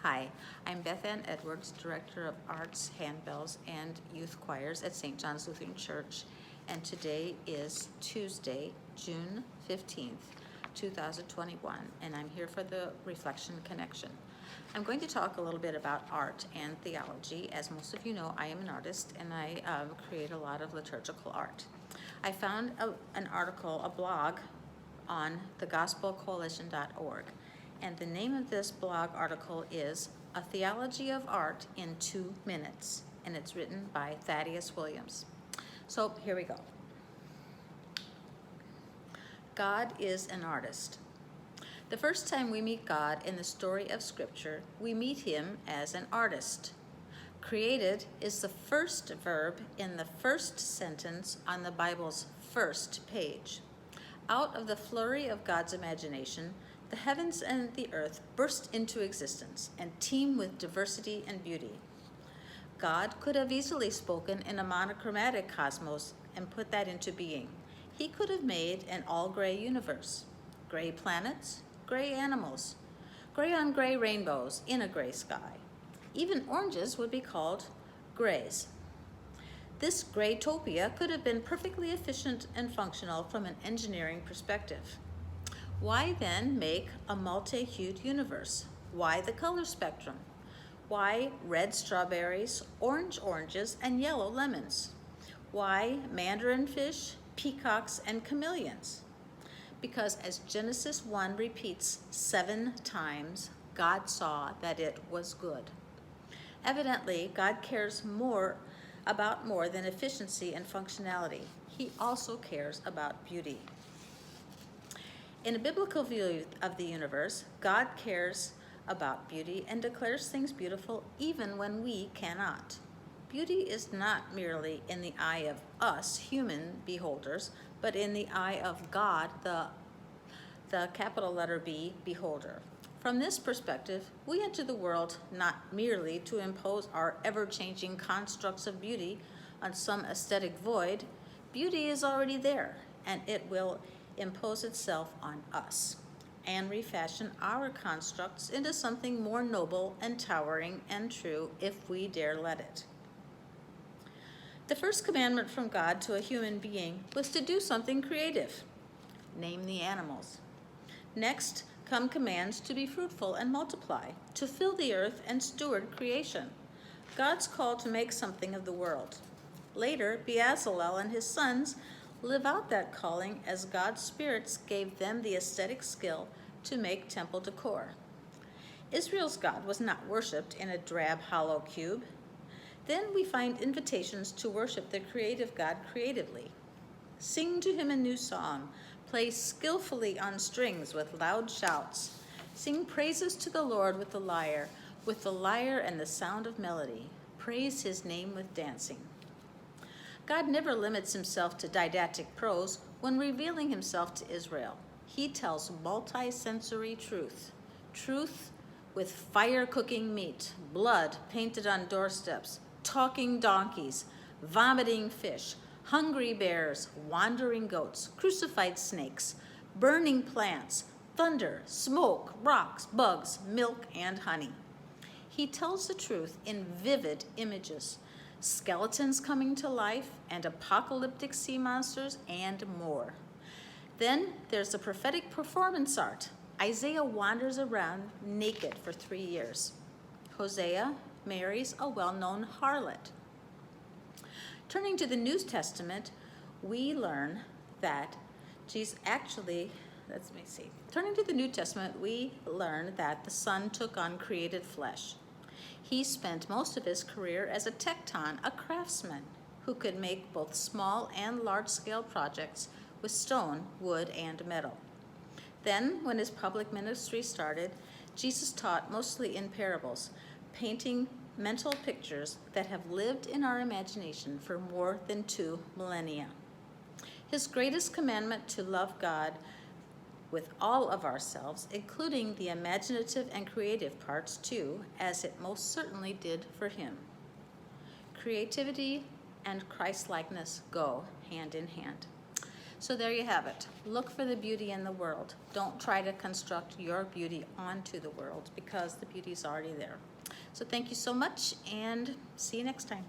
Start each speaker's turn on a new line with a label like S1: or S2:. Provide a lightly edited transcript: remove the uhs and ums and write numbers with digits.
S1: Hi, I'm Beth Ann Edwards, Director of Arts, Handbells, and Youth Choirs at St. John's Lutheran Church, and today is Tuesday, June 15th, 2021, and I'm here for the Reflection Connection. I'm going to talk a little bit about art and theology. As most of you know, I am an artist, and I create a lot of liturgical art. I found an article, a blog, on thegospelcoalition.org. And the name of this blog article is A Theology of Art in 2 Minutes, and it's written by Thaddeus Williams. So here we go. God is an artist. The first time we meet God in the story of Scripture, we meet him as an artist. Created is the first verb in the first sentence on the Bible's first page. Out of the flurry of God's imagination, the heavens and the earth burst into existence and teem with diversity and beauty. God could have easily spoken in a monochromatic cosmos and put that into being. He could have made an all-gray universe, gray planets, gray animals, gray on gray rainbows in a gray sky. Even oranges would be called grays. This graytopia could have been perfectly efficient and functional from an engineering perspective. Why then make a multi-hued universe? Why the color spectrum? Why red strawberries, orange oranges, and yellow lemons? Why mandarin fish, peacocks, and chameleons? Because as Genesis 1 repeats 7 times, God saw that it was good. Evidently, God cares about more than efficiency and functionality. He also cares about beauty. In a biblical view of the universe, God cares about beauty and declares things beautiful even when we cannot. Beauty is not merely in the eye of us, human beholders, but in the eye of God, the capital letter B, beholder. From this perspective, we enter the world not merely to impose our ever-changing constructs of beauty on some aesthetic void. Beauty is already there, and it will impose itself on us and refashion our constructs into something more noble and towering and true if we dare let it. The first commandment from God to a human being was to do something creative. Name the animals. Next come commands to be fruitful and multiply, to fill the earth and steward creation. God's call to make something of the world. Later, Bezalel and his sons live out that calling as God's spirits gave them the aesthetic skill to make temple decor. Israel's God was not worshipped in a drab hollow cube. Then we find invitations to worship the creative God creatively. Sing to him a new song, play skillfully on strings with loud shouts. Sing praises to the Lord with the lyre and the sound of melody. Praise his name with dancing. God never limits himself to didactic prose when revealing himself to Israel. He tells multi-sensory truth with fire-cooking meat, blood painted on doorsteps, talking donkeys, vomiting fish, hungry bears, wandering goats, crucified snakes, burning plants, thunder, smoke, rocks, bugs, milk, and honey. He tells the truth in vivid images, skeletons coming to life, and apocalyptic sea monsters, and more. Then there's the prophetic performance art. Isaiah wanders around naked for 3 years. Hosea marries a well-known harlot. Turning to the New Testament, we learn that Turning to the New Testament, we learn that the Son took on created flesh. He spent most of his career as a tekton, a craftsman, who could make both small and large-scale projects with stone, wood, and metal. Then, when his public ministry started, Jesus taught mostly in parables, painting mental pictures that have lived in our imagination for more than 2 millennia. His greatest commandment to love God with all of ourselves, including the imaginative and creative parts too, as it most certainly did for him. Creativity and Christ-likeness go hand in hand. So there you have it. Look for the beauty in the world. Don't try to construct your beauty onto the world, because the beauty is already there. So thank you so much, and see you next time.